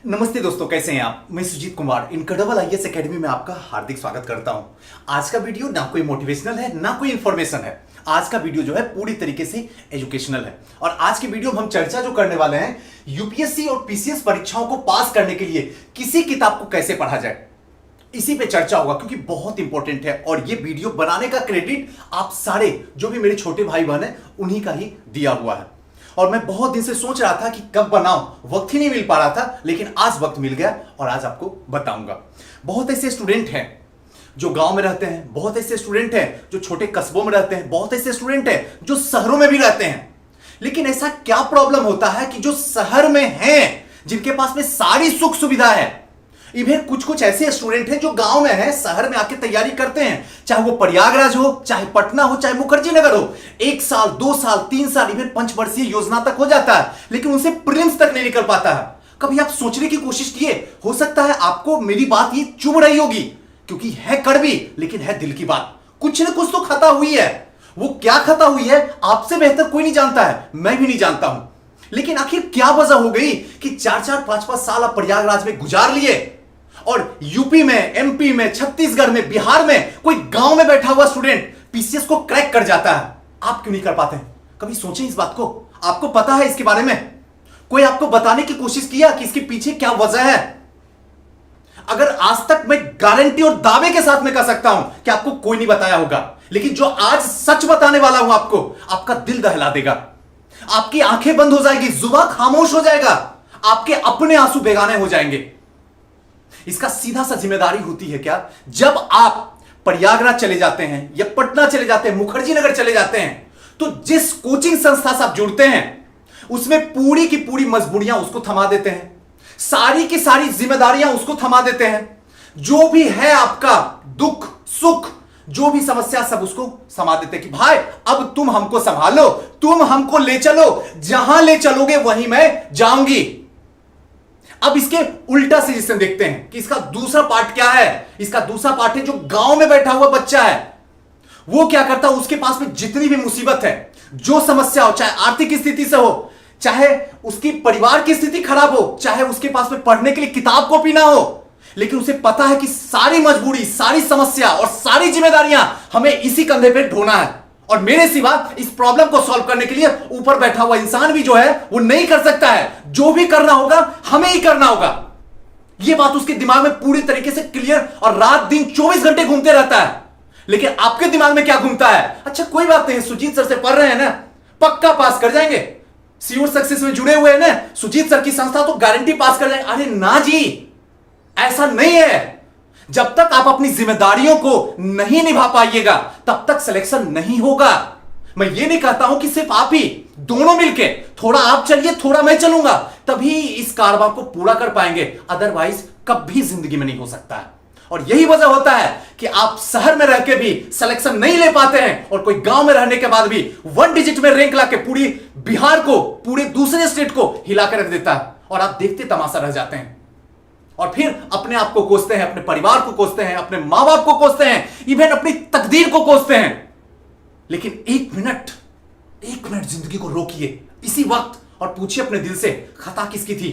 नमस्ते दोस्तों, कैसे हैं आप। मैं Sujit Kumar incredible IAS academy में आपका हार्दिक स्वागत करता हूं। आज का वीडियो ना कोई मोटिवेशनल है ना कोई इंफॉर्मेशन है। आज का वीडियो जो है पूरी तरीके से एजुकेशनल है। और आज की वीडियो में हम चर्चा जो करने वाले हैं, यूपीएससी और पीसीएस परीक्षाओं को पास करने के लिए किसी किताब को कैसे पढ़ा जाए, इसी पे चर्चा होगा क्योंकि बहुत इंपॉर्टेंट है। और ये वीडियो बनाने का क्रेडिट आप सारे जो भी मेरे छोटे भाई बहन हैं उन्हीं का ही दिया हुआ है। और मैं बहुत दिन से सोच रहा था कि कब बनाऊं, वक्त ही नहीं मिल पा रहा था, लेकिन आज वक्त मिल गया और आज आपको बताऊंगा। बहुत ऐसे स्टूडेंट हैं जो गांव में रहते हैं, बहुत ऐसे स्टूडेंट हैं जो छोटे कस्बों में रहते हैं, बहुत ऐसे स्टूडेंट हैं जो शहरों में भी रहते हैं। लेकिन ऐसा क्या प्रॉब्लम होता है कि जो शहर में हैं, जिनके पास में सारी सुख सुविधा है, इवन कुछ कुछ ऐसे स्टूडेंट हैं जो गांव में हैं, शहर में आके तैयारी करते हैं, चाहे वो प्रयागराज हो, चाहे पटना हो, चाहे मुखर्जी नगर हो, 1 साल 2 साल 3 साल इवन 5 वर्षीय योजना तक हो जाता है, लेकिन उनसे प्रीलिम्स तक नहीं निकल पाता है। कभी आप सोचने की कोशिश किए, हो सकता है आपको मेरी बात ये चुभ रही होगी, क्योंकि है कड़वी लेकिन है दिल की बात। कुछ ना कुछ तो खता हुई है। वो क्या खता हुई है आपसे बेहतर कोई नहीं जानता है, मैं भी नहीं जानता हूं। लेकिन आखिर क्या वजह हो गई कि 4-4 5-5 साल आप प्रयागराज में गुजार लिए और यूपी में, एमपी में, छत्तीसगढ़ में, बिहार में कोई गांव में बैठा हुआ स्टूडेंट पीसीएस को क्रैक कर जाता है। आप क्यों नहीं कर पाते हैं? कभी सोचें इस बात को। आपको पता है इसके बारे में? कोई आपको बताने की कोशिश किया कि इसके पीछे क्या वजह है? अगर आज तक मैं गारंटी और दावे के साथ में कह सकता हूं कि आपको कोई नहीं बताया होगा, लेकिन जो आज सच बताने वाला हूं आपको, आपका दिल दहला देगा, आपकी आंखें बंद हो जाएगी, जुबान खामोश हो जाएगा, आपके अपने आंसू बेगाने हो जाएंगे। इसका सीधा सा जिम्मेदारी होती है क्या? जब आप प्रयागराज चले जाते हैं या पटना चले जाते हैं, मुखर्जी नगर चले जाते हैं, तो जिस कोचिंग संस्था से आप जुड़ते हैं उसमें पूरी की पूरी मजबूरियां उसको थमा देते हैं, सारी की सारी जिम्मेदारियां उसको थमा देते हैं। जो भी है आपका दुख सुख, जो भी समस्या, सब उसको समा देते हैं कि भाई अब तुम हमको संभालो, तुम हमको ले चलो, जहां ले चलोगे वहीं मैं जाऊंगी। अब इसके उल्टा से जिसे देखते हैं कि इसका दूसरा पार्ट क्या है। इसका दूसरा पार्ट है जो गांव में बैठा हुआ बच्चा है, वो क्या करता है, उसके पास में जितनी भी मुसीबत है, जो समस्या हो, चाहे आर्थिक स्थिति से हो, चाहे उसकी परिवार की स्थिति खराब हो, चाहे उसके पास में पढ़ने के लिए किताब कॉपी ना हो, लेकिन उसे पता है कि सारी मजबूरी, सारी समस्या और सारी जिम्मेदारियां हमें इसी कंधे पे ढोना है। और मेरे सिवा इस प्रॉब्लम को सॉल्व करने के लिए ऊपर बैठा हुआ इंसान भी जो है वो नहीं कर सकता है। जो भी करना होगा हमें ही करना होगा। यह बात उसके दिमाग में पूरी तरीके से क्लियर और रात दिन 24 घंटे घूमते रहता है। लेकिन आपके दिमाग में क्या घूमता है? अच्छा कोई बात नहीं, सुजीत सर से पढ़ रहे हैं ना, पक्का पास कर जाएंगे, सीओ सक्सेस में जुड़े हुए हैं ना, सुजीत सर की संस्था तो गारंटी पास कर जाएंगे। अरे ना जी, ऐसा नहीं है। जब तक आप अपनी जिम्मेदारियों को नहीं निभा पाइएगा तब तक सिलेक्शन नहीं होगा। मैं ये नहीं कहता हूं कि सिर्फ आप ही, दोनों मिलके, थोड़ा आप चलिए थोड़ा मैं चलूंगा, तभी इस कारवां को पूरा कर पाएंगे, अदरवाइज कभी जिंदगी में नहीं हो सकता है। और यही वजह होता है कि आप शहर में रह के भी सिलेक्शन नहीं ले पाते हैं और कोई गांव में रहने के बाद भी 1 डिजिट में रैंक लाके पूरी बिहार को, पूरे दूसरे स्टेट को हिला कर रख देता है और आप देखते तमाशा रह जाते हैं। और फिर अपने आप को कोसते हैं, अपने परिवार को कोसते हैं, अपने मां बाप को कोसते हैं, इवन अपनी तकदीर को कोसते हैं। लेकिन एक मिनट जिंदगी को रोकिए इसी वक्त और पूछिए अपने दिल से, खता किसकी थी?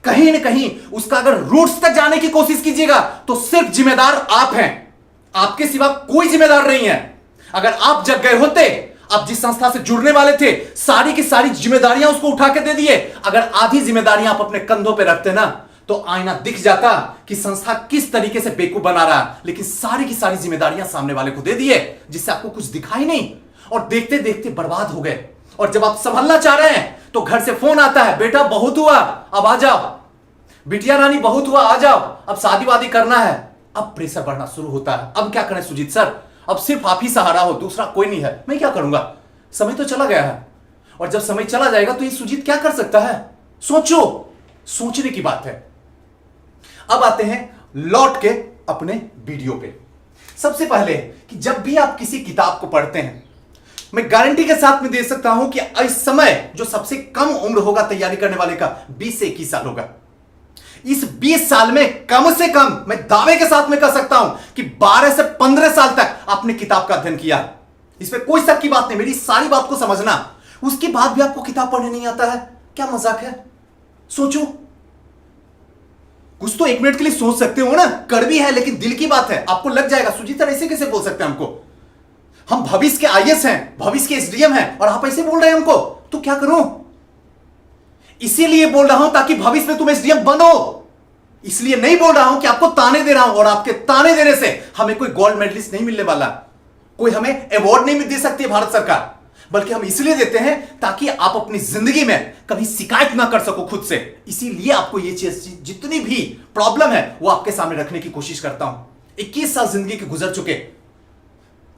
कहीं ना कहीं उसका अगर रूट्स तक जाने की कोशिश कीजिएगा तो सिर्फ जिम्मेदार आप हैं, आपके सिवा कोई जिम्मेदार नहीं है। अगर आप जग गए होते, आप जिस संस्था से जुड़ने वाले थे, सारी की सारी जिम्मेदारियां उसको उठा के दे दिए, अगर आधी जिम्मेदारियां आप अपने कंधों पे रखते ना तो आईना दिख जाता कि संस्था किस तरीके से बेवकूफ बना रहा है। लेकिन सारी की सारी जिम्मेदारियां सामने वाले को दे दिए, जिससे आपको कुछ दिखाई नहीं और देखते देखते बर्बाद हो गए। और जब आप संभलना चाह रहे हैं तो घर से फोन आता है, बेटा बहुत हुआ अब आ जाओ, बिटिया रानी बहुत हुआ आ जाओ, अब शादी वादी करना है। अब प्रेशर बढ़ना शुरू होता है। अब क्या करें सुजीत सर, अब सिर्फ आप ही सहारा हो, दूसरा कोई नहीं है, मैं क्या करूंगा, समय तो चला गया है। और जब समय चला जाएगा तो ये सुजीत क्या कर सकता है? सोचो, सोचने की बात है। अब आते हैं लौट के अपने वीडियो पे। सबसे पहले कि जब भी आप किसी किताब को पढ़ते हैं, मैं गारंटी के साथ में दे सकता हूं कि इस समय जो सबसे कम उम्र होगा तैयारी करने वाले का 20 से 21 साल होगा। इस 20 साल में कम से कम मैं दावे के साथ में कह सकता हूं कि 12 से 15 साल तक आपने किताब का अध्ययन किया। इसमें कोई शक की बात नहीं, मेरी सारी बात को समझना। उसके बाद भी आपको किताब पढ़ने नहीं आता है, क्या मजाक है? सोचो, कुछ तो 1 मिनट के लिए सोच सकते हो ना। कड़वी है लेकिन दिल की बात है, आपको लग जाएगा। सुजीत सर ऐसे कैसे बोल सकते हैं हमको? हम भविष्य के आईएएस हैं, भविष्य के एसडीएम हैं, और आप ऐसे बोल रहे हैं हमको, तो क्या करूं? इसीलिए बोल रहा हूं ताकि भविष्य में तुम एसडीएम बनो। इसलिए नहीं बोल रहा हूं कि आपको ताने दे रहा हूं, और आपके ताने देने से हमें कोई गोल्ड मेडलिस्ट नहीं मिलने वाला, कोई हमें अवार्ड नहीं दे सकती है भारत सरकार। बल्कि हम इसलिए देते हैं ताकि आप अपनी जिंदगी में कभी शिकायत ना कर सको खुद से। इसीलिए आपको ये चीज, जितनी भी प्रॉब्लम है वो आपके सामने रखने की कोशिश करता हूं। 21 साल जिंदगी के गुजर चुके,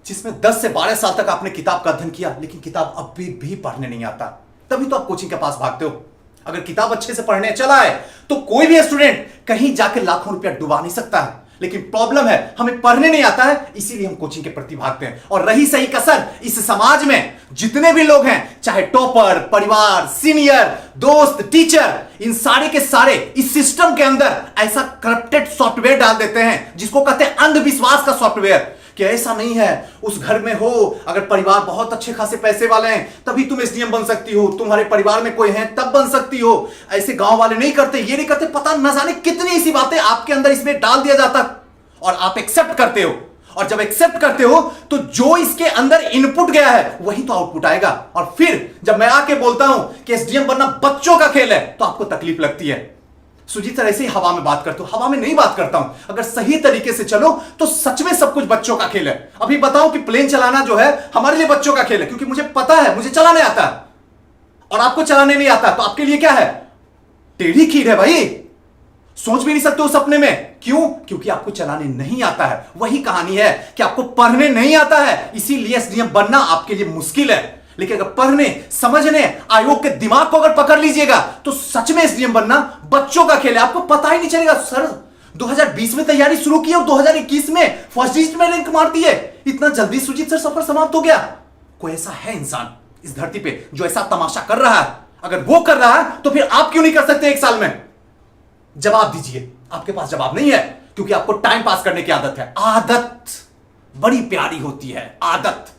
जिसमें 10 से 12 साल तक आपने किताब का अध्ययन किया, लेकिन किताब अब भी पढ़ने नहीं आता। तभी तो आप कोचिंग के पास भागते हो। अगर किताब अच्छे से पढ़ने चला है तो कोई भी स्टूडेंट कहीं जाके लाखों रुपया डुबा नहीं सकता है। लेकिन प्रॉब्लम है हमें पढ़ने नहीं आता है, इसीलिए हम कोचिंग के प्रति भागते हैं। और रही सही कसर, इस समाज में जितने भी लोग हैं, चाहे टॉपर, परिवार, सीनियर, दोस्त, टीचर, इन सारे के सारे इस सिस्टम के अंदर ऐसा करप्टेड सॉफ्टवेयर डाल देते हैं जिसको कहते हैं अंधविश्वास का सॉफ्टवेयर, कि ऐसा नहीं है, उस घर में हो, अगर परिवार बहुत अच्छे खासे पैसे वाले हैं तभी तुम एसडीएम बन सकती हो, तुम्हारे परिवार में कोई है तब बन सकती हो, ऐसे गांव वाले नहीं करते, ये नहीं करते, पता न जाने कितनी ऐसी बातें आपके अंदर इसमें डाल दिया जाता, और आप एक्सेप्ट करते हो। और जब एक्सेप्ट करते हो तो जो इसके अंदर इनपुट गया है वही तो आउटपुट आएगा। और फिर जब मैं आके बोलता हूं कि एसडीएम बनना बच्चों का खेल है तो आपको तकलीफ लगती है। सुजीत सर ऐसे ही हवा में बात करते हो, हवा में नहीं बात करता हूं। अगर सही तरीके से चलो तो सच में सब कुछ बच्चों का खेल है। अभी बताओ कि प्लेन चलाना जो है हमारे लिए बच्चों का खेल है, क्योंकि मुझे पता है, मुझे चलाने आता है, और आपको चलाने नहीं आता, तो आपके लिए क्या है? टेढ़ी खीर है भाई, सोच भी नहीं सकते हो सपने में। क्यों? क्योंकि आपको चलाने नहीं आता है। वही कहानी है कि आपको पढ़ने नहीं आता है, इसीलिए एसडीएम बनना आपके लिए मुश्किल है। लेकिन अगर पढ़ने, समझने, आयोग के दिमाग को अगर पकड़ लीजिएगा तो सच में एसडीएम बनना बच्चों का खेल है। आपको पता ही नहीं चलेगा। सर 2020 में तैयारी शुरू की और 2021 में फर्स्ट लिस्ट में रैंक मार दिए, इतना जल्दी सुजीत सर सफर समाप्त हो गया? कोई ऐसा है इंसान इस धरती पे जो ऐसा तमाशा कर रहा है? अगर वो कर रहा है तो फिर आप क्यों नहीं कर सकते 1 साल में? जवाब दीजिए। आपके पास जवाब नहीं है क्योंकि आपको टाइम पास करने की आदत है। आदत बड़ी प्यारी होती है, आदत।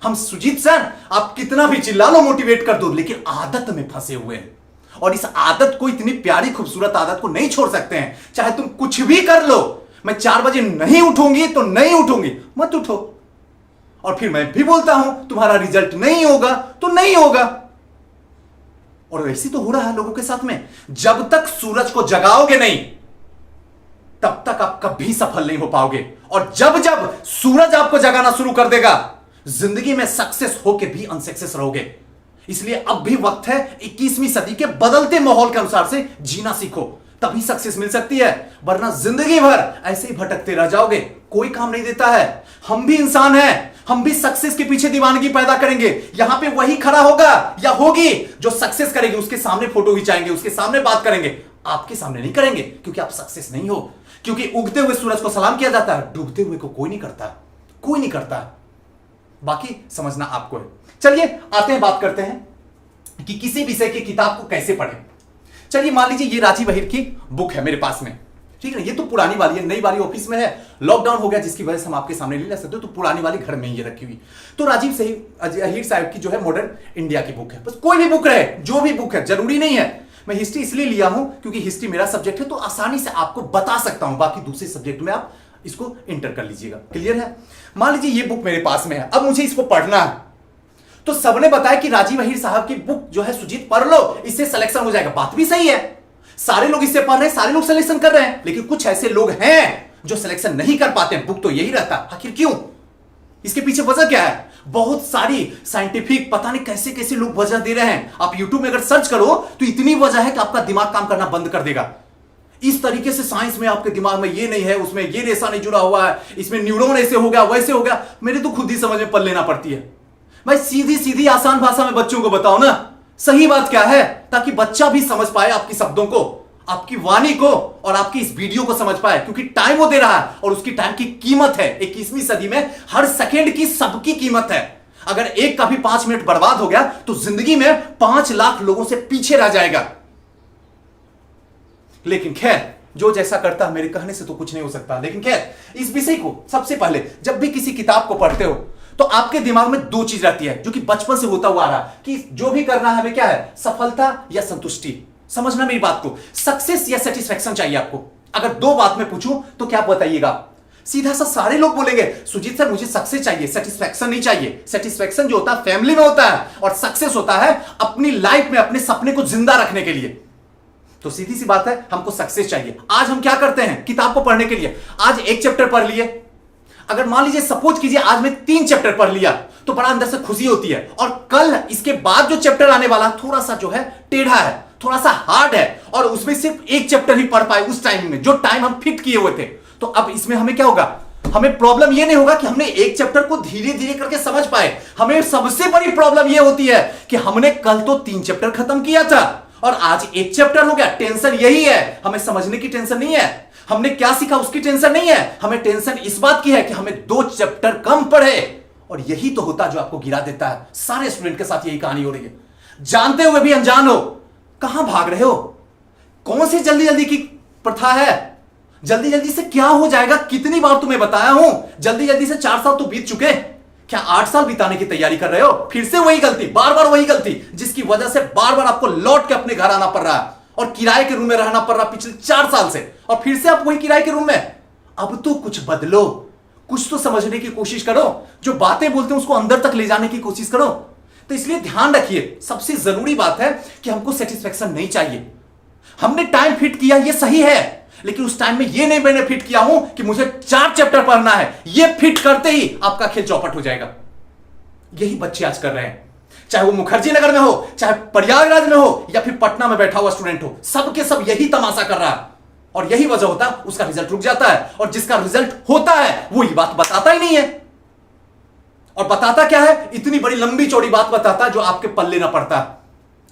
हम सुजीत सर आप कितना भी चिल्ला लो, मोटिवेट कर दो, लेकिन आदत में फंसे हुए हैं। और इस आदत को, इतनी प्यारी खूबसूरत आदत को नहीं छोड़ सकते हैं। चाहे तुम कुछ भी कर लो, मैं 4 बजे नहीं उठूंगी तो नहीं उठूंगी, मत उठो। और फिर मैं भी बोलता हूं तुम्हारा रिजल्ट नहीं होगा तो नहीं होगा। और वैसे तो हो रहा है लोगों के साथ में। जब तक सूरज को जगाओगे नहीं तब तक आप कभी सफल नहीं हो पाओगे। और जब जब सूरज आपको जगाना शुरू कर देगा, जिंदगी में सक्सेस होके भी अनसक्सेस रहोगे। इसलिए अब भी वक्त है 21वीं सदी के बदलते माहौल के अनुसार से जीना सीखो, तभी सक्सेस मिल सकती है। वरना जिंदगी भर ऐसे ही भटकते रह जाओगे, कोई काम नहीं देता है। हम भी इंसान हैं, हम भी सक्सेस के पीछे दीवानगी पैदा करेंगे। यहां पे वही खड़ा होगा या होगी जो सक्सेस करेगी, उसके सामने फोटो खिंचाएंगे, उसके सामने बात करेंगे, आपके सामने नहीं करेंगे, क्योंकि आप सक्सेस नहीं हो। क्योंकि उगते हुए सूरज को सलाम किया जाता है, डूबते हुए को कोई नहीं करता, कोई नहीं करता। बाकी समझना आपको है। चलिए आते हैं, बात करते हैं कि किसी विषय की किताब को कैसे पढ़ें। चलिए मान लीजिए ये राजीव अहिर की बुक है मेरे पास में, ठीक है। ये तो पुरानी वाली है, नई वाली ऑफिस में है, लॉकडाउन हो गया जिसकी वजह से हम आपके सामने नहीं ला सकते, तो पुरानी वाली घर में ही रखी हुई। तो राजीव अहिर साहब की जो है मॉडर्न इंडिया की बुक है। बस कोई भी बुक रहे, जो भी बुक है, जरूरी नहीं है। मैं हिस्ट्री इसलिए लिया हूं क्योंकि हिस्ट्री मेरा सब्जेक्ट है, तो आसानी से आपको बता सकता हूं। बाकी दूसरे सब्जेक्ट में आप इसको इंटर कर लीजिएगा। क्लियर है? मान लीजिए ये बुक मेरे पास में है, अब मुझे इसको पढ़ना है। तो सबने बताया कि राजीव अहिर साहब की बुक जो है सुजीत पढ़ लो, इससे सिलेक्शन हो जाएगा। बात भी सही है, सारे लोग इससे पढ़ रहे हैं, सारे लोग सिलेक्शन कर रहे हैं, लेकिन कुछ ऐसे लोग हैं जो सिलेक्शन नहीं कर पाते हैं। बुक तो यही रहता, आखिर क्यों? इसके पीछे वजह क्या है? बहुत सारी साइंटिफिक, पता नहीं कैसे कैसे लोग वजह दे रहे हैं। आप यूट्यूब में अगर सर्च करो तो इतनी वजह है कि आपका दिमाग काम करना बंद कर देगा। इस तरीके से साइंस में आपके दिमाग में ये नहीं है, उसमें ये रेशा नहीं जुड़ा हुआ है, इसमें न्यूरॉन ऐसे हो गया, वैसे हो गया। मेरे तो खुद ही समझ में पल लेना पड़ती है। भाई सीधी सीधी आसान भाषा में बच्चों को बताओ ना, सही बात क्या है, ताकि बच्चा भी समझ पाए आपकी शब्दों को, आपकी वाणी को, और आपकी इस वीडियो को समझ पाए। क्योंकि टाइम वो दे रहा है और उसकी टाइम की कीमत है। 21वीं सदी में हर सेकेंड की सबकी कीमत है। अगर एक का भी 5 मिनट बर्बाद हो गया तो जिंदगी में 5 लाख लोगों से पीछे रह जाएगा। लेकिन खैर, जो जैसा करता है, मेरे कहने से तो कुछ नहीं हो सकता। लेकिन खैर, इस विषय को सबसे पहले जब भी किसी किताब को पढ़ते हो तो आपके दिमाग में 2 चीज रहती है, जो कि बचपन से होता हुआ आ रहा है कि जो भी करना है हमें क्या है, सफलता या संतुष्टि। समझना मेरी बात को, सक्सेस या सेटिस्फैक्शन चाहिए आपको। अगर दो बात में पूछूं तो क्या बताइएगा? सीधा सा सारे लोग बोलेंगे सुजीत सर मुझे सक्सेस चाहिए, सेटिस्फैक्शन नहीं चाहिए। सेटिस्फैक्शन जो होता है फैमिली में होता है, और सक्सेस होता है अपनी लाइफ में अपने सपने को जिंदा रखने के लिए। तो सीधी सी बात है, हमको सक्सेस चाहिए। आज हम क्या करते हैं किताब को पढ़ने के लिए? आज एक चैप्टर पढ़ लिए, अगर मान लीजिए सपोज कीजिए आज मैं 3 चैप्टर पढ़ लिया तो बड़ा अंदर से खुशी होती है, और कल इसके बाद जो चैप्टर आने वाला थोड़ा सा जो है टेढ़ा है, थोड़ा सा हार्ड है, और उसमें सिर्फ एक चैप्टर ही पढ़ पाए उस टाइम में जो टाइम हम फिट किए हुए थे। तो अब इसमें हमें क्या होगा? हमें प्रॉब्लम यह नहीं होगा कि हमने एक चैप्टर को धीरे धीरे करके समझ पाए। हमें सबसे बड़ी प्रॉब्लम यह होती है कि हमने कल तो 3 चैप्टर खत्म किया था और आज एक चैप्टर हो गया। टेंशन यही है, हमें समझने की टेंशन नहीं है, हमने क्या सीखा उसकी टेंशन नहीं है, हमें टेंशन इस बात की है कि हमें 2 चैप्टर कम पढ़े। और यही तो होता है जो आपको गिरा देता है। सारे स्टूडेंट के साथ यही कहानी हो रही है, जानते हुए भी अनजान हो। कहां भाग रहे हो? कौन सी जल्दी जल्दी की प्रथा है? जल्दी जल्दी से क्या हो जाएगा? कितनी बार तुम्हें बताया हूं, जल्दी जल्दी से 4 साल तो बीत चुके, क्या 8 साल बिताने की तैयारी कर रहे हो? फिर से वही गलती, बार बार वही गलती, जिसकी वजह से बार बार आपको लौट के अपने घर आना पड़ रहा है और किराए के रूम में रहना पड़ रहा पिछले 4 साल से, और फिर से आप वही किराए के रूम में। अब तो कुछ बदलो, कुछ तो समझने की कोशिश करो, जो बातें बोलते हैं उसको अंदर तक ले जाने की कोशिश करो। तो इसलिए ध्यान रखिए, सबसे जरूरी बात है कि हमको सेटिस्फेक्शन नहीं चाहिए। हमने टाइम फिट किया, ये सही है, लेकिन उस टाइम में ये नहीं मैंने फिट किया हूं कि मुझे 4 चैप्टर पढ़ना है। ये फिट करते ही आपका खेल चौपट हो जाएगा। यही बच्चे आज कर रहे हैं, चाहे वो मुखर्जी नगर में हो, चाहे प्रयागराज में हो, या फिर पटना में बैठा हुआ स्टूडेंट हो, सबके सब यही तमाशा कर रहा है। और यही वजह होता है उसका रिजल्ट रुक जाता है, और जिसका रिजल्ट होता है वो ये बात बताता ही नहीं है। और बताता क्या है? इतनी बड़ी लंबी चौड़ी बात बताता है जो आपके पल्ले ना पड़ता,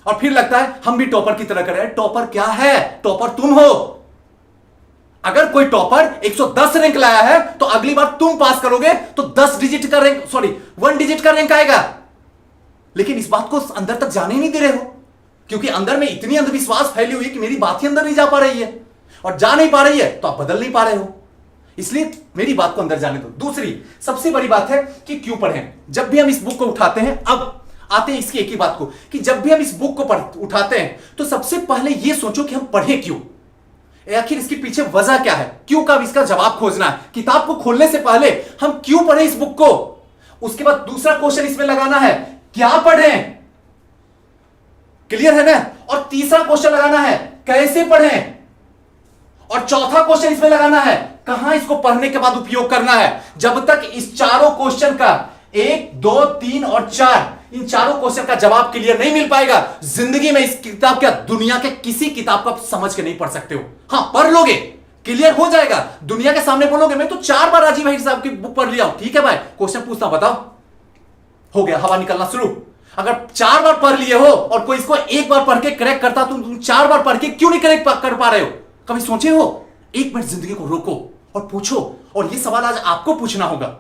और फिर लगता है हम भी टॉपर की तरह कर रहे हैं। टॉपर क्या है? टॉपर तुम हो। अगर कोई टॉपर 110 रैंक लाया है तो अगली बार तुम पास करोगे तो 10 डिजिट का रैंक, सॉरी 1 डिजिट का रैंक आएगा। लेकिन इस बात को अंदर तक जाने ही नहीं दे रहे हो, क्योंकि अंदर में इतनी अंधविश्वास फैली हुई है कि मेरी बात ही अंदर नहीं जा पा रही है, और जा नहीं पा रही है तो आप बदल नहीं पा रहे हो। इसलिए मेरी बात को अंदर जाने दो। दूसरी सबसे बड़ी बात है कि क्यों पढ़ें। जब भी हम इस बुक को उठाते हैं, अब आते हैं इसकी एक ही बात को, कि जब भी हम इस बुक को उठाते हैं तो सबसे पहले यह सोचो कि हम पढ़ें क्यों, आखिर इसके पीछे वजह क्या है, क्यों का इसका जवाब खोजना है। किताब को खोलने से पहले हम क्यों पढ़ें इस बुक को, उसके बाद दूसरा क्वेश्चन इसमें लगाना है क्या पढ़ें, क्लियर है ना, और तीसरा क्वेश्चन लगाना है कैसे पढ़ें, और चौथा क्वेश्चन इसमें लगाना है कहां इसको पढ़ने के बाद उपयोग करना है। जब तक इस चारों क्वेश्चन का 1, 2, 3 और 4, इन चारों क्वेश्चन का जवाब क्लियर नहीं मिल पाएगा, जिंदगी में इस किताब क्या दुनिया के किसी किताब को आप समझ के नहीं पढ़ सकते हो। हां पढ़ लोगे, क्लियर हो जाएगा, दुनिया के सामने बोलोगे मैं तो 4 बार राजीव भाई साहब की बुक पढ़ लिया हूं, ठीक है भाई क्वेश्चन पूछता बताओ, हो गया, हवा निकलना शुरू। अगर 4 बार पढ़ लिए हो और कोई इसको 1 बार पढ़ के करेक्ट करता, तुम 4 बार पढ़ के क्यों नहीं करेक्ट कर पा रहे हो? कभी सोचे हो? 1 मिनट जिंदगी को रोको और पूछो, और ये सवाल आज आपको पूछना होगा।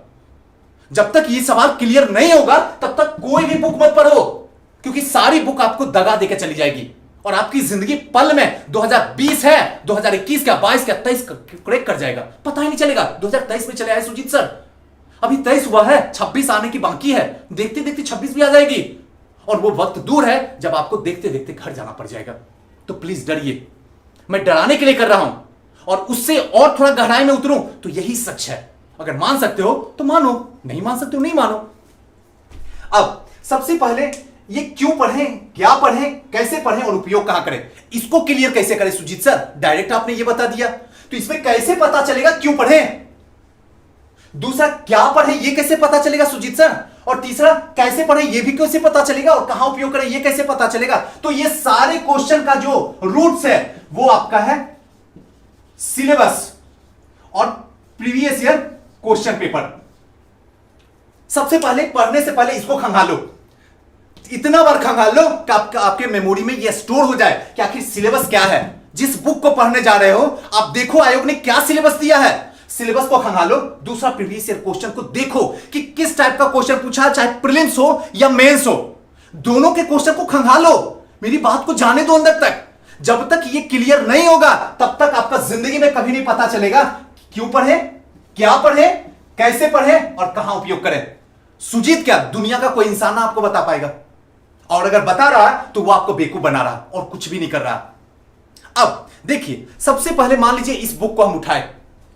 जब तक ये सवाल क्लियर नहीं होगा तब तक कोई भी बुक मत पढ़ो, क्योंकि सारी बुक आपको दगा देकर चली जाएगी, और आपकी जिंदगी पल में 2020 है, 2021 का, 22 का, 23 करेक्ट कर जाएगा, पता ही नहीं चलेगा। 2023 में चले आए सुजीत सर, अभी 23 हुआ है, 26 आने की बाकी है, देखते देखते 26 भी आ जाएगी, और वो वक्त दूर है जब आपको देखते देखते घर जाना पड़ जाएगा। तो प्लीज डरिए, मैं डराने के लिए कर रहा हूं, और उससे और थोड़ा गहराई में उतरूं तो यही सच है। अगर मान सकते हो तो मानो, नहीं मान सकते हो नहीं मानो। अब सबसे पहले ये क्यों पढ़ें, क्या पढ़ें, कैसे पढ़ें और उपयोग कहां करें, इसको क्लियर कैसे करें सुजीत सर? डायरेक्ट आपने ये बता दिया, तो इसमें कैसे पता चलेगा क्यों पढ़ें? दूसरा क्या पढ़ें ये कैसे पता चलेगा सुजीत सर? और तीसरा कैसे पढ़ें ये भी कैसे पता चलेगा, और कहां उपयोग करें ये कैसे पता चलेगा? तो ये सारे क्वेश्चन का जो रूट्स है वो आपका है सिलेबस और प्रीवियस ईयर क्वेश्चन पेपर। सबसे पहले पढ़ने से पहले इसको खंगालो, इतना बार खंगाल लो कि आपके मेमोरी में यह स्टोर हो जाए कि आखिर सिलेबस क्या है। जिस बुक को पढ़ने जा रहे हो आप देखो आयोग ने क्या सिलेबस दिया है, सिलेबस को खंगालो। दूसरा प्रीवियस ईयर क्वेश्चन को देखो कि किस टाइप का क्वेश्चन पूछा है, चाहे प्रीलिम्स हो या मेंस हो, दोनों के क्वेश्चन को खंगालो। मेरी बात को जाने दो अंदर तक। जब तक ये क्लियर नहीं होगा तब तक आपका जिंदगी में कभी नहीं पता चलेगा क्यों पढ़े, क्या पढ़े, कैसे पढ़े और कहां उपयोग करें। सुजीत क्या दुनिया का कोई इंसान ना आपको बता पाएगा, और अगर बता रहा है तो वो आपको बेवकूफ बना रहा और कुछ भी नहीं कर रहा। अब देखिए, सबसे पहले मान लीजिए इस बुक को हम उठाए,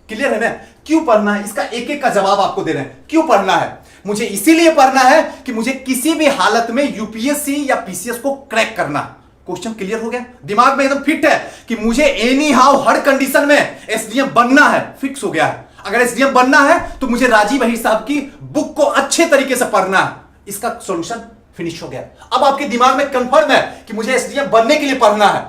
क्लियर है ना? क्यों पढ़ना है, इसका एक एक का जवाब आपको दे रहे हैं। क्यों पढ़ना है? मुझे इसीलिए पढ़ना है कि मुझे किसी भी हालत में यूपीएससी या पीसीएस को क्रैक करना। क्वेश्चन क्लियर हो गया, दिमाग में एकदम फिट है कि मुझे एनी हाउ हर कंडीशन में एसडीएम बनना है, फिक्स हो गया है। अगर एसडीएम बनना है तो मुझे राजीव अहीर साहब की बुक को अच्छे तरीके से पढ़ना है। इसका सॉल्यूशन फिनिश हो गया। अब आपके दिमाग में कंफर्म है कि मुझे एसडीएम बनने के लिए पढ़ना है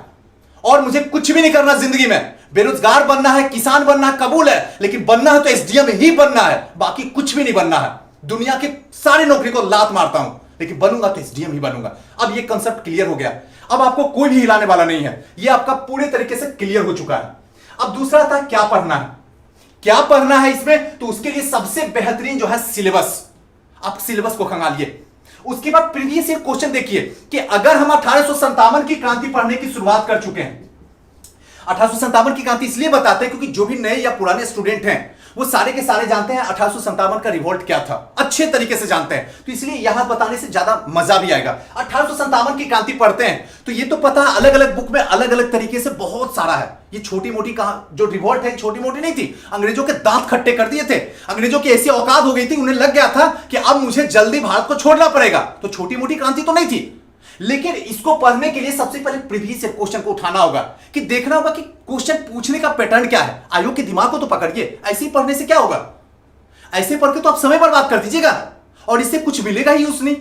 और मुझे कुछ भी नहीं करना जिंदगी में। बेरोजगार बनना है, किसान बनना है, कबूल है, लेकिन बनना है तो एसडीएम ही बनना है, बाकी कुछ भी नहीं बनना है। दुनिया की सारी नौकरी को लात मारता हूं, लेकिन बनूंगा तो एसडीएम ही बनूंगा। अब ये कंसेप्ट क्लियर हो गया। अब आपको कोई भी हिलाने वाला नहीं है, ये आपका पूरे तरीके से क्लियर हो चुका है। अब दूसरा था क्या पढ़ना है। क्या पढ़ना है इसमें, तो उसके लिए सबसे बेहतरीन जो है सिलेबस। आप सिलेबस को खंगालिए। उसके बाद प्रीवियस ईयर क्वेश्चन देखिए कि अगर हम 1857 की क्रांति पढ़ने की शुरुआत कर चुके हैं, 1857 की क्रांति इसलिए बताते हैं क्योंकि जो भी नए या पुराने स्टूडेंट हैं वो सारे के सारे जानते हैं 1857 का रिवोल्ट क्या था, अच्छे तरीके से जानते हैं, तो इसलिए यहां बताने से ज्यादा मजा भी आएगा। 1857 की क्रांति पढ़ते हैं तो ये तो पता अलग अलग बुक में अलग अलग तरीके से बहुत सारा है। ये छोटी मोटी कहा जो रिवोल्ट है छोटी मोटी नहीं थी, अंग्रेजों के दांत खट्टे कर दिए थे। अंग्रेजों की ऐसी औकात हो गई थी, उन्हें लग गया था कि अब मुझे जल्दी भारत को छोड़ना पड़ेगा। तो छोटी मोटी क्रांति तो नहीं थी, लेकिन इसको पढ़ने के लिए सबसे पहले प्रीवियस ईयर क्वेश्चन को उठाना होगा कि देखना होगा कि क्वेश्चन पूछने का पैटर्न क्या है। आयोग के दिमाग को तो पकड़िए, ऐसे ही पढ़ने से क्या होगा, ऐसे पढ़ के तो आप समय बर्बाद कर दीजिएगा और इससे कुछ मिलेगा ही उस नहीं।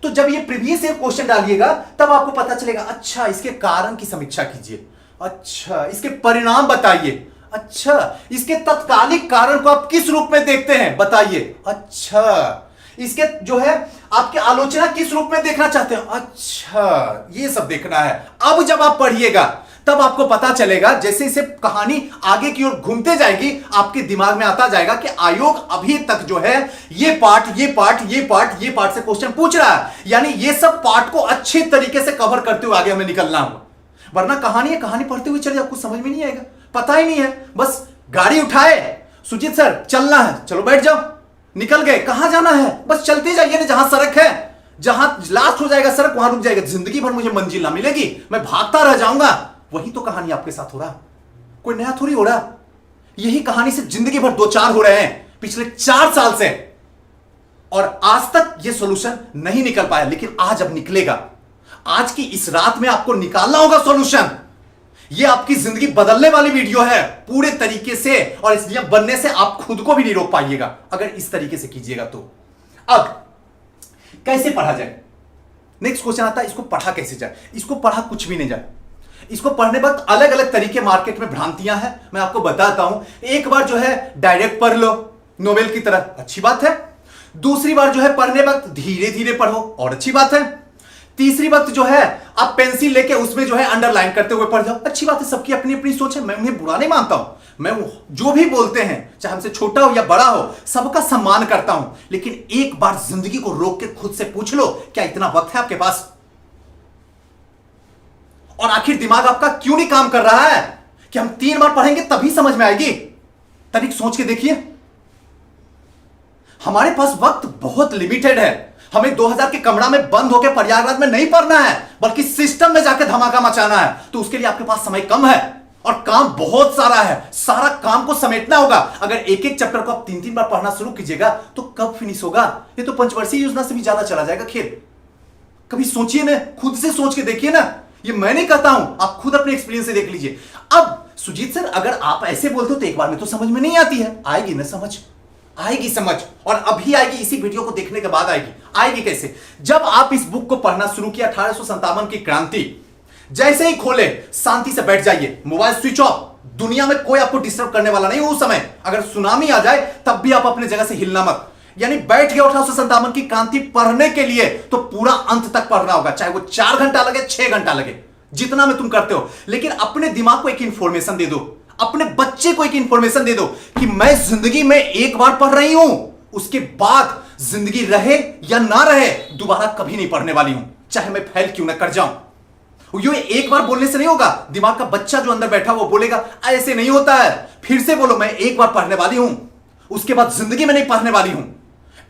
तो जब ये प्रीवियस ईयर क्वेश्चन डालिएगा तब आपको पता चलेगा, अच्छा इसके कारण की समीक्षा कीजिए, अच्छा इसके परिणाम बताइए, अच्छा इसके तत्कालिक कारण को आप किस रूप में देखते हैं बताइए, अच्छा इसके जो है आपकी आलोचना किस रूप में देखना चाहते हो, अच्छा ये सब देखना है। अब जब आप पढ़िएगा तब आपको पता चलेगा, जैसे इसे कहानी आगे की ओर घूमते जाएगी आपके दिमाग में आता जाएगा कि आयोग अभी तक जो है ये पार्ट से क्वेश्चन पूछ रहा है, यानी ये सब पार्ट को अच्छे तरीके से कवर करते हुए आगे हमें निकलना होगा। वरना कहानी है, कहानी पढ़ते हुए चले आपको समझ में नहीं आएगा, पता ही नहीं है, बस गाड़ी उठाए, सुजीत सर चलना है, चलो बैठ जाओ, निकल गए, कहां जाना है, बस चलते जाइए ना, जहां सड़क है, जहां लास्ट हो जाएगा सड़क वहां रुक जाएगा, जिंदगी भर मुझे मंजिल ना मिलेगी, मैं भागता रह जाऊंगा। वही तो कहानी आपके साथ हो रहा, कोई नया थोड़ी हो रहा। यही कहानी से जिंदगी भर दो चार हो रहे हैं पिछले 4 साल से, और आज तक ये सॉल्यूशन नहीं निकल पाया, लेकिन आज अब निकलेगा। आज की इस रात में आपको निकालना होगा सॉल्यूशन। ये आपकी जिंदगी बदलने वाली वीडियो है पूरे तरीके से, और इसलिए बनने से आप खुद को भी नहीं रोक पाइएगा अगर इस तरीके से कीजिएगा तो। अब कैसे पढ़ा जाए, नेक्स्ट क्वेश्चन आता है, इसको पढ़ा कैसे जाए। इसको पढ़ा कुछ भी नहीं जाए, इसको पढ़ने वक्त अलग अलग तरीके मार्केट में भ्रांतियां हैं, मैं आपको बताता हूं। एक बार जो है डायरेक्ट पढ़ लो नोवेल की तरह, अच्छी बात है। दूसरी बार जो है पढ़ने वक्त धीरे धीरे पढ़ो, और अच्छी बात है। तीसरी वक्त जो है आप पेंसिल लेके उसमें जो है अंडरलाइन करते हुए पढ़ जाओ, अच्छी बात है। सबकी अपनी अपनी सोच है, मैं उन्हें बुरा नहीं मानता हूं, मैं जो भी बोलते हैं चाहे हमसे छोटा हो या बड़ा हो सबका सम्मान करता हूं, लेकिन एक बार जिंदगी को रोक के खुद से पूछ लो, क्या इतना वक्त है आपके पास? और आखिर दिमाग आपका क्यों नहीं काम कर रहा है कि हम 3 बार पढ़ेंगे तभी समझ में आएगी? तनिक सोच के देखिए, हमारे पास वक्त बहुत लिमिटेड है। हमें 2000 के कमरा में बंद होकर प्रयागराज में नहीं पढ़ना है, बल्कि सिस्टम में जाकर धमाका मचाना है। तो उसके लिए आपके पास समय कम है और काम बहुत सारा है, सारा काम को समेटना होगा। अगर एक एक चैप्टर को आप 3-3 बार पढ़ना शुरू कीजिएगा तो कब फिनिश होगा? ये तो पंचवर्षीय योजना से भी ज्यादा चला जाएगा खेल। कभी सोचिए ना, खुद से सोच के देखिए ना, ये मैं नहीं कहता हूं, आप खुद अपने एक्सपीरियंस से देख लीजिए। अब सुजीत सर अगर आप ऐसे बोलते हो तो एक बार में तो समझ में नहीं आती है, आएगी ना समझ, आएगी समझ, और अभी आएगी, इसी वीडियो को देखने के बाद आएगी। आएगी कैसे? जब आप इस बुक को पढ़ना शुरू किया 1857 की क्रांति, जैसे ही खोले शांति से बैठ जाइए, मोबाइल स्विच ऑफ, दुनिया में कोई आपको डिस्टर्ब करने वाला नहीं उस समय। अगर सुनामी आ जाए तब भी आप अपने जगह से हिलना मत। यानी बैठ गए 1857 की क्रांति पढ़ने के लिए तो पूरा अंत तक पढ़ना होगा, चाहे वो 4 घंटा लगे 6 घंटा लगे, जितना में तुम करते हो, लेकिन अपने दिमाग को एक इंफॉर्मेशन दे दो, अपने बच्चे को एक इंफॉर्मेशन दे दो कि मैं जिंदगी में एक बार पढ़ रही हूं, उसके बाद जिंदगी रहे या ना रहे दोबारा कभी नहीं पढ़ने वाली हूं, चाहे मैं फेल क्यों ना कर जाऊं। ये एक बार बोलने से नहीं होगा। दिमाग का बच्चा जो अंदर बैठा वो बोलेगा ऐसे नहीं होता है, फिर से बोलो मैं एक बार पढ़ने वाली हूं, उसके बाद जिंदगी में नहीं पढ़ने वाली हूं।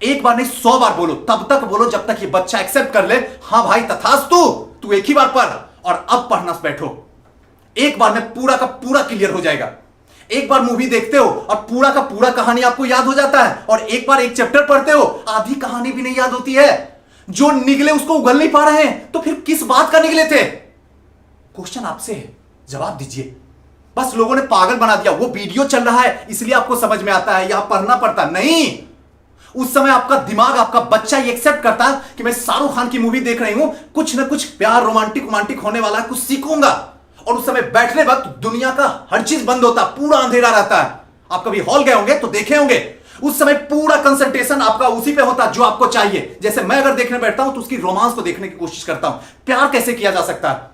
एक बार नहीं 100 बार बोलो, तब तक बोलो जब तक ये बच्चा एक्सेप्ट कर ले, हां भाई तथास्तु, तू एक ही बार पढ़ और अब पढ़ना बैठो। एक बार में पूरा का पूरा क्लियर हो जाएगा। एक बार मूवी देखते हो और पूरा का पूरा कहानी आपको याद हो जाता है, और एक बार एक चैप्टर पढ़ते हो आधी कहानी भी नहीं याद होती है। जो निगले उसको उगल नहीं पा रहे हैं, तो फिर किस बात का निगले थे? क्वेश्चन आपसे है, जवाब दीजिए। बस लोगों ने पागल बना दिया, वो वीडियो चल रहा है इसलिए आपको समझ में आता है, यहां पढ़ना पड़ता नहीं। उस समय आपका दिमाग, आपका बच्चा ये एक्सेप्ट करता कि मैं शाहरुख खान की मूवी देख रही हूं, कुछ ना कुछ प्यार रोमांटिक होने वाला है, कुछ सीखूंगा। और उस समय बैठने वक्त दुनिया का हर चीज बंद होता, पूरा अंधेरा रहता है। आप कभी हॉल गए होंगे तो देखे होंगे, उस समय पूरा कंसंट्रेशन आपका उसी पे होता जो आपको चाहिए। जैसे मैं अगर देखने बैठता हूं तो उसकी रोमांस को देखने की कोशिश करता हूं, प्यार कैसे किया जा सकता है।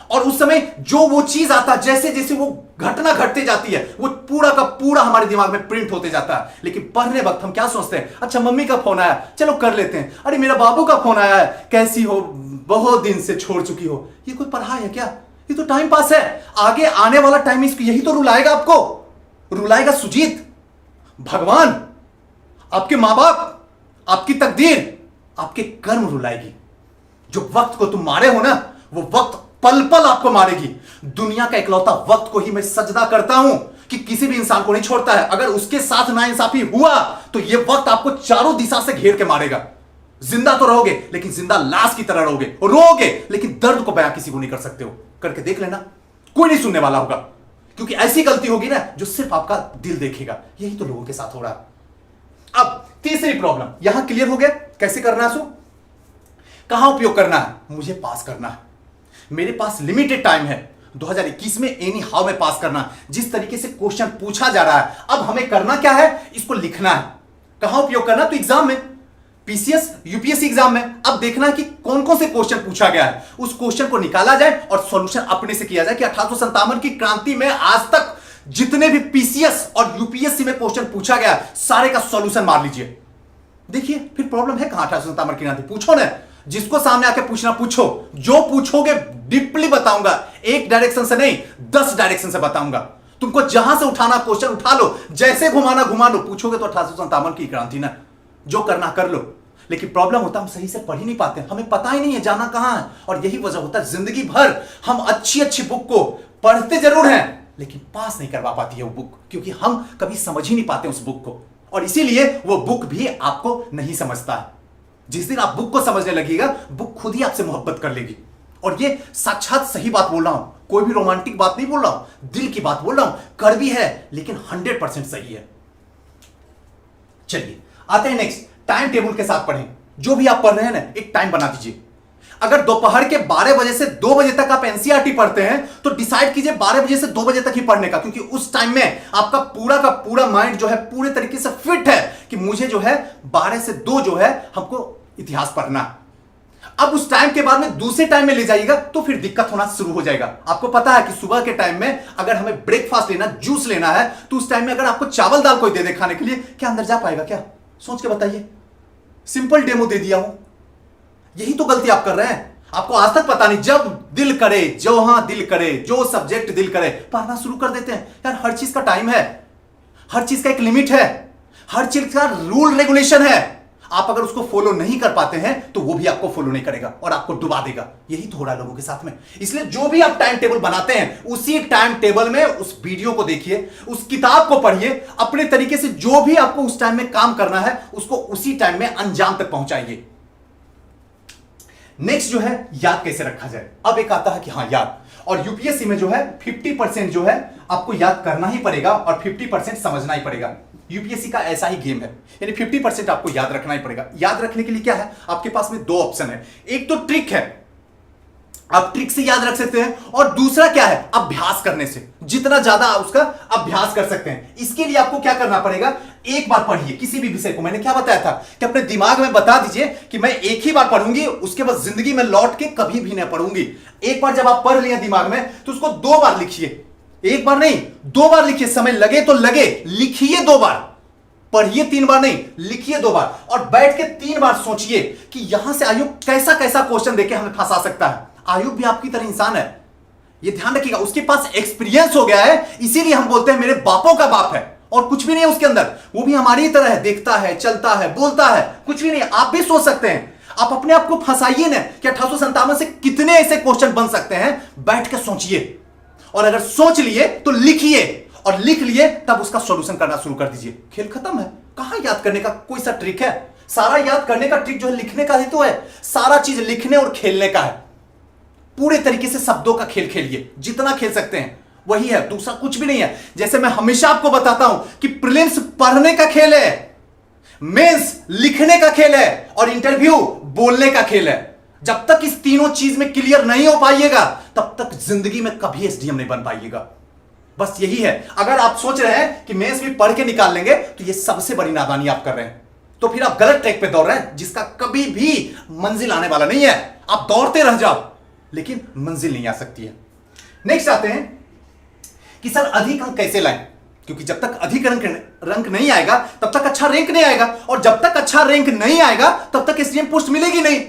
और उस समय जो वो चीज आता, जैसे जैसे वो घटना घटते जाती है, वो पूरा का पूरा हमारे दिमाग में प्रिंट होते जाता है। लेकिन पढ़ने वक्त हम क्या सोचते हैं, अच्छा मम्मी का फोन आया, चलो कर लेते हैं। अरे मेरा बाबू का फोन आया है, कैसी हो, बहुत दिन से छोड़ चुकी हो। ये कोई पढ़ाई है क्या? ये तो टाइम पास है। आगे आने वाला टाइम इसको यही तो रुलाएगा, आपको रुलाएगा सुजीत, भगवान, आपके मां बाप, आपकी तकदीर, आपके कर्म रुलाएगी। जो वक्त को तुम मारे हो ना, वो वक्त पल पल आपको मारेगी। दुनिया का इकलौता वक्त को ही मैं सजदा करता हूं कि किसी भी इंसान को नहीं छोड़ता है। अगर उसके साथ नाइंसाफी हुआ तो यह वक्त आपको चारों दिशा से घेर के मारेगा। जिंदा तो रहोगे लेकिन जिंदा लाश की तरह रहोगे, रोओगे लेकिन दर्द को बयां किसी को नहीं कर सकते हो। करके देख लेना, कोई नहीं सुनने वाला होगा, क्योंकि ऐसी गलती होगी ना जो सिर्फ आपका दिल देखेगा। यही तो लोगों के साथ हो रहा है। अब तीसरी प्रॉब्लम यहां क्लियर हो गया, कैसे करना है, कहां उपयोग करना है। मुझे पास करना है, मेरे पास लिमिटेड टाइम है, 2021 में एनी हाउ में पास करना। जिस तरीके से क्वेश्चन पूछा जा रहा है, अब हमें करना क्या है, इसको लिखना है। कहां उपयोग करना, तो एग्जाम में, पीसीएस यूपीएससी एग्जाम में। अब देखना है कि कौन कौन से क्वेश्चन पूछा गया है, उस क्वेश्चन को निकाला जाए और सॉल्यूशन अपने से किया जाए कि 1857 की क्रांति में आज तक जितने भी पीसीएस और यूपीएससी में क्वेश्चन पूछा गया सारे का सॉल्यूशन मार लीजिए। देखिए फिर प्रॉब्लम है कहां, 1857 की क्रांति पूछो ना, जिसको सामने आके पूछना पूछो, जो पूछोगे डीपली बताऊंगा, एक डायरेक्शन से नहीं 10 डायरेक्शन से बताऊंगा। तुमको जहां से उठाना क्वेश्चन उठा लो, जैसे घुमाना घुमा लो। पूछोगे तो 1857 की क्रांति ना, जो करना कर लो। लेकिन प्रॉब्लम होता है हम सही से पढ़ ही नहीं पाते, हमें पता ही नहीं है जाना कहां है। और यही वजह होता है जिंदगी भर हम अच्छी अच्छी बुक को पढ़ते जरूर हैं लेकिन पास नहीं करवा पाती है वो बुक, क्योंकि हम कभी समझ ही नहीं पाते उस बुक को। और इसीलिए वो बुक भी आपको नहीं समझता है। जिस दिन आप बुक को समझने लगेगा, बुक खुद ही आपसे मोहब्बत कर लेगी। और ये साक्षात सही बात बोल रहा हूं, कोई भी रोमांटिक बात नहीं बोल रहा हूं, दिल की बात बोल रहा हूं। कड़वी है लेकिन 100% सही है। चलिए आते हैं नेक्स्ट, टाइम टेबल के साथ पढ़ें। जो भी आप पढ़ रहे हैं ना, एक टाइम बना दीजिए। अगर दोपहर के 12 बजे से 2 बजे तक आप एनसीईआरटी पढ़ते हैं तो डिसाइड कीजिए 12 बजे से 2 बजे तक ही पढ़ने का, क्योंकि उस टाइम में आपका पूरा का पूरा माइंड जो है पूरे तरीके से फिट है कि मुझे जो है 12 से 2 जो है हमको इतिहास पढ़ना। अब उस टाइम के बाद में दूसरे टाइम में ले जाइएगा तो फिर दिक्कत होना शुरू हो जाएगा। आपको पता है कि सुबह के टाइम में अगर हमें ब्रेकफास्ट लेना, जूस लेना है, तो उस टाइम में अगर आपको चावल दाल कोई दे दे खाने के लिए, क्या अंदर जा पाएगा? क्या सोच के बताइए। सिंपल डेमो दे दिया हूं, यही तो गलती आप कर रहे हैं। आपको आज तक पता नहीं, जब दिल करे, जो हां दिल करे, जो सब्जेक्ट दिल करे पढ़ना शुरू कर देते हैं। यार हर चीज का टाइम है, हर चीज का एक लिमिट है, हर चीज का रूल रेगुलेशन है। आप अगर उसको फॉलो नहीं कर पाते हैं तो वो भी आपको फॉलो नहीं करेगा और आपको डुबा देगा। यही तो हो रहा है लोगों के साथ में। इसलिए जो भी आप टाइम टेबल बनाते हैं, उसी टाइम टेबल में उस वीडियो को देखिए, उस किताब को पढ़िए, अपने तरीके से जो भी आपको उस टाइम में काम करना है उसको उसी टाइम में अंजाम तक पहुंचाइए। नेक्स्ट जो है, याद कैसे रखा जाए। अब एक आता है कि हाँ याद, और यूपीएससी में जो है 50% जो है आपको याद करना ही पड़ेगा और 50% समझना ही पड़ेगा। यूपीएससी का ऐसा ही गेम है, यानी 50% आपको याद रखना ही पड़ेगा। याद रखने के लिए क्या है, आपके पास में 2 ऑप्शन है। एक तो ट्रिक है, आप ट्रिक से याद रख सकते हैं, और दूसरा क्या है, अभ्यास करने से। जितना ज्यादा उसका अभ्यास कर सकते हैं। इसके लिए आपको क्या करना पड़ेगा, एक बार पढ़िए किसी भी विषय को। मैंने क्या बताया था कि अपने दिमाग में बता दीजिए कि मैं एक ही बार पढ़ूंगी, उसके बाद जिंदगी में लौट के कभी भी नहीं पढ़ूंगी। एक बार जब आप पढ़ लिए दिमाग में तो उसको 2 बार लिखिए, एक बार नहीं 2 बार लिखिए। समय लगे तो लगे, लिखिए 2 बार, पढ़िए 3 बार नहीं, लिखिए 2 बार, और बैठ के 3 बार सोचिए कि यहां से आयुब कैसा कैसा क्वेश्चन देके हमें फंसा सकता है। आयुब भी आपकी तरह इंसान है, ये ध्यान रखिएगा। उसके पास एक्सपीरियंस हो गया है, इसीलिए हम बोलते हैं मेरे बापों का बाप है, और कुछ भी नहीं है उसके अंदर। वो भी हमारी ही तरह है, देखता है, चलता है, बोलता है, कुछ भी नहीं है। आप भी सोच सकते हैं। आप अपने आप को फंसाइए ना कि 1857 से कितने ऐसे क्वेश्चन बन सकते हैं, बैठ के सोचिए। और अगर सोच लिए तो लिखिए, और लिख लिए तब उसका सॉल्यूशन करना शुरू कर दीजिए। खेल खत्म है। कहां याद करने का कोई सा ट्रिक है? सारा याद करने का ट्रिक जो है लिखने का ही तो है। सारा चीज लिखने और खेलने का है। पूरे तरीके से शब्दों का खेल खेलिए, जितना खेल सकते हैं वही है, दूसरा कुछ भी नहीं है। जैसे मैं हमेशा आपको बताता हूं कि प्रीलिम्स पढ़ने का खेल है, मेंस लिखने का खेल है, और इंटरव्यू बोलने का खेल है। जब तक इस तीनों चीज में क्लियर नहीं हो पाइएगा तब तक जिंदगी में कभी एसडीएम नहीं बन पाइएगा। बस यही है। अगर आप सोच रहे हैं कि मेंस भी पढ़ के निकाल लेंगे तो यह सबसे बड़ी नादानी आप कर रहे हैं। तो फिर आप गलत ट्रैक पे दौड़ रहे हैं, जिसका कभी भी मंजिल आने वाला नहीं है। आप दौड़ते रह जाओ लेकिन मंजिल नहीं आ सकती है। नेक्स्ट आते हैं कि सर अधिक अंक कैसे लाएं, क्योंकि जब तक अधिक रैंक नहीं आएगा तब तक अच्छा रैंक नहीं आएगा, और जब तक अच्छा रैंक नहीं आएगा तब तक एसडीएम पोस्ट मिलेगी नहीं।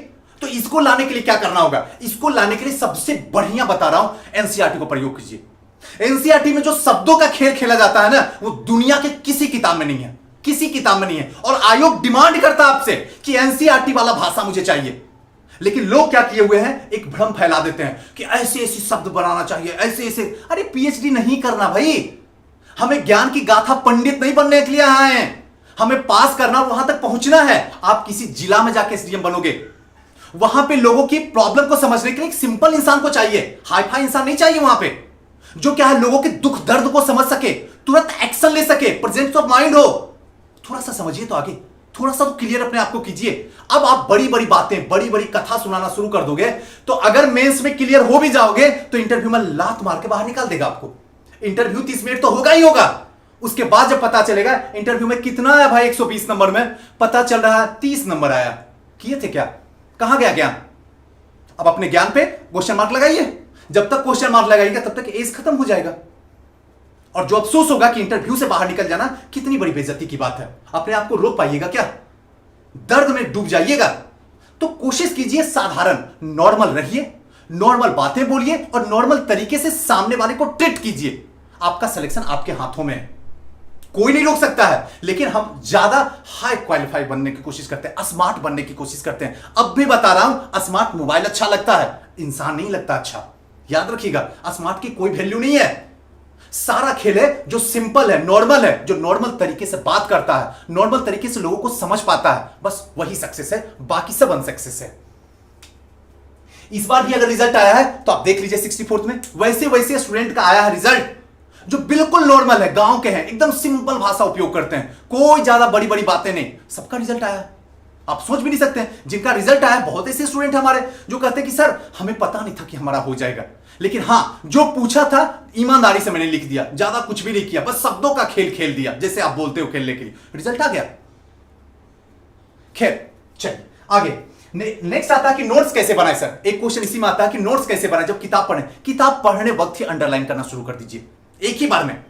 तो इसको लाने के लिए क्या करना होगा? इसको लाने के लिए सबसे बढ़िया बता रहा हूं, एनसीईआरटी को प्रयोग कीजिए। एनसीईआरटी में जो शब्दों का खेल खेला जाता है ना, वो दुनिया के किसी किताब में नहीं है, किसी किताब में नहीं है। और आयोग डिमांड करता है आपसे कि एनसीईआरटी वाला भाषा मुझे चाहिए। लेकिन लोग क्या किए हुए हैं, एक भ्रम फैला देते हैं कि ऐसे ऐसे शब्द बनाना चाहिए, ऐसे ऐसे। अरे पीएचडी नहीं करना भाई, हमें ज्ञान की गाथा पंडित नहीं बनने के लिए आए हैं। हमें पास करना, वहां तक पहुंचना है। आप किसी जिला में जाके एसडीएम बनोगे, वहां पे लोगों की प्रॉब्लम को समझने के लिए एक सिंपल इंसान को चाहिए, हाई फाई इंसान नहीं चाहिए वहां पे, जो क्या है लोगों के दुख दर्द को समझ सके, तुरंत एक्शन ले सके, प्रेजेंस ऑफ माइंड हो। थोड़ा सा समझिए तो आगे, थोड़ा सा तो क्लियर अपने आप को कीजिए। अब आप बड़ी बड़ी बातें, बड़ी बड़ी कथा सुनाना शुरू कर दोगे तो अगर मेंस में क्लियर हो भी जाओगे तो इंटरव्यू में लात मार के बाहर निकाल देगा आपको। इंटरव्यू 30 मिनट तो होगा ही होगा। उसके बाद जब पता चलेगा इंटरव्यू में कितना है भाई, 120 नंबर में पता चल रहा है 30 नंबर आया, किए थे क्या, कहां गया ज्ञान? अब अपने ज्ञान पे क्वेश्चन मार्क लगाइए। जब तक क्वेश्चन मार्क लगाइएगा तब तक एज खत्म हो जाएगा। और जो अफसोस होगा कि इंटरव्यू से बाहर निकल जाना कितनी बड़ी बेइज्जती की बात है। अपने आप को रोक पाइएगा क्या? दर्द में डूब जाइएगा। तो कोशिश कीजिए साधारण नॉर्मल रहिए, नॉर्मल बातें बोलिए और नॉर्मल तरीके से सामने वाले को ट्रीट कीजिए। आपका सिलेक्शन आपके हाथों में है, कोई नहीं रोक सकता है। लेकिन हम ज्यादा हाई क्वालिफाई बनने की कोशिश करते हैं, स्मार्ट बनने की कोशिश करते हैं। अब भी बता रहा हूं, स्मार्ट मोबाइल अच्छा लगता है, इंसान नहीं लगता अच्छा। याद रखिएगा, स्मार्ट की कोई वैल्यू नहीं है। सारा खेल है जो सिंपल है, नॉर्मल है, जो नॉर्मल तरीके से बात करता है, नॉर्मल तरीके से लोगों को समझ पाता है, बस वही सक्सेस है, बाकी सब अनसक्सेस है। इस बार भी अगर रिजल्ट आया है तो आप देख लीजिए 64th में वैसे वैसे स्टूडेंट का आया है रिजल्ट, जो बिल्कुल नॉर्मल है, गांव के हैं, एकदम सिंपल भाषा उपयोग करते हैं, कोई ज्यादा बड़ी बड़ी बातें नहीं, सबका रिजल्ट आया है। आप सोच भी नहीं सकते हैं जिनका रिजल्ट आया। बहुत ऐसे स्टूडेंट हमारे जो कहते हैं कि सर हमें पता नहीं था कि हमारा हो जाएगा, लेकिन हां जो पूछा था ईमानदारी से मैंने लिख दिया, ज्यादा कुछ भी नहीं किया, बस शब्दों का खेल खेल दिया जैसे आप बोलते हो खेलने के लिए, रिजल्ट आ गया। खैर चलिए आगे। नेक्स्ट आता है कि नोट्स कैसे बनाए। सर एक क्वेश्चन इसी में आता है कि नोट्स कैसे बनाए जब किताब पढ़ें। किताब पढ़ने वक्त ही अंडरलाइन करना शुरू कर दीजिए, एक ही बार में,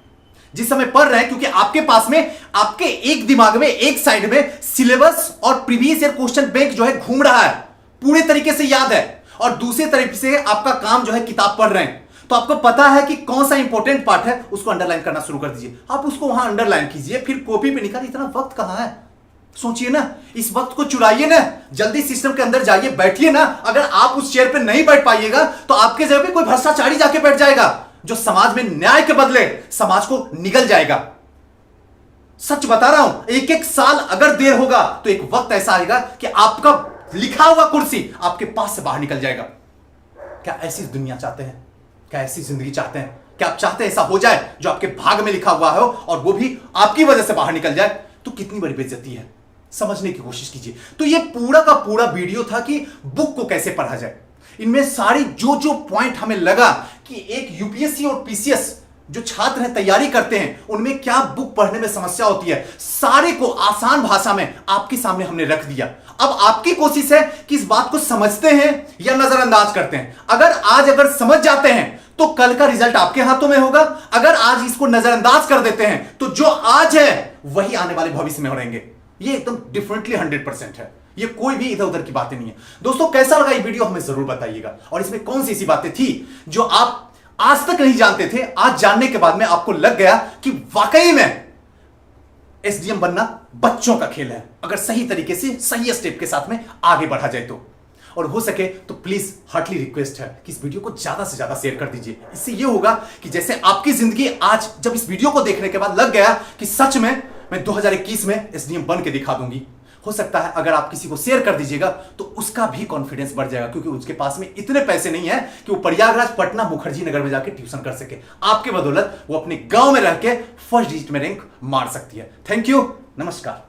जिस समय पढ़ रहे हैं, क्योंकि आपके पास में, आपके एक दिमाग में, एक साइड में सिलेबस और प्रीवियस ईयर क्वेश्चन बैंक जो है घूम रहा है, पूरे तरीके से याद है, और दूसरे तरीके से आपका काम जो है किताब पढ़ रहे हैं, तो आपको पता है कि कौन सा इंपॉर्टेंट पार्ट है, उसको अंडरलाइन करना शुरू कर दीजिए। आप उसको वहां अंडरलाइन कीजिए, फिर कॉपी पे निकालिए। इतना वक्त कहां है, सोचिए ना, इस वक्त को चुराइए ना, जल्दी सिस्टम के अंदर जाइए, बैठिए ना। अगर आप उस चेयर पे नहीं बैठ पाइएगा तो आपके जगह पे कोई भ्रष्टाचारी जाके बैठ जाएगा, जो समाज में न्याय के बदले समाज को निगल जाएगा। सच बता रहा हूं, एक एक साल अगर देर होगा तो एक वक्त ऐसा आएगा कि आपका लिखा हुआ कुर्सी आपके पास से बाहर निकल जाएगा। क्या ऐसी दुनिया चाहते हैं? क्या ऐसी जिंदगी चाहते हैं? क्या आप चाहते हैं ऐसा हो जाए जो आपके भाग में लिखा हुआ हो और वो भी आपकी वजह से बाहर निकल जाए? तो कितनी बड़ी बेइज्जती है, समझने की कोशिश कीजिए। तो ये पूरा का पूरा वीडियो था कि बुक को कैसे पढ़ा जाए। इनमें सारी जो जो पॉइंट हमें लगा कि एक यूपीएससी और पीसीएस जो छात्र हैं तैयारी करते हैं, उनमें क्या बुक पढ़ने में समस्या होती है, सारे को आसान भाषा में आपके सामने हमने रख दिया। अब आपकी कोशिश है कि इस बात को समझते हैं या नजरअंदाज करते हैं। अगर समझ जाते हैं तो कल का रिजल्ट आपके हाथों में होगा। अगर आज इसको नजरअंदाज कर देते हैं तो जो आज है वही आने वाले भविष्य में रहेंगे। ये एकदम डिफरेंटली 100% है, ये कोई भी इधर उधर की बातें नहीं है। दोस्तों कैसा लगा ये वीडियो हमें जरूर बताइएगा, और इसमें कौन सी ऐसी बातें थी जो आप आज तक नहीं जानते थे, आज जानने के बाद में आपको लग गया कि वाकई में एसडीएम बनना बच्चों का खेल है, अगर सही तरीके से सही स्टेप के साथ में आगे बढ़ा जाए तो। और हो सके तो प्लीज हार्टली रिक्वेस्ट है कि इस वीडियो को ज्यादा से ज्यादा शेयर कर दीजिए। इससे ये होगा कि जैसे आपकी जिंदगी आज जब इस वीडियो को देखने के बाद लग गया कि सच में मैं 2021 में एसडीएम बन के दिखा दूंगी, हो सकता है अगर आप किसी को शेयर कर दीजिएगा तो उसका भी कॉन्फिडेंस बढ़ जाएगा, क्योंकि उसके पास में इतने पैसे नहीं है कि वो प्रयागराज, पटना, मुखर्जी नगर में जाके ट्यूशन कर सके। आपके बदौलत वो अपने गांव में रह के फर्स्ट डिजिट में रैंक मार सकती है। थैंक यू, नमस्कार।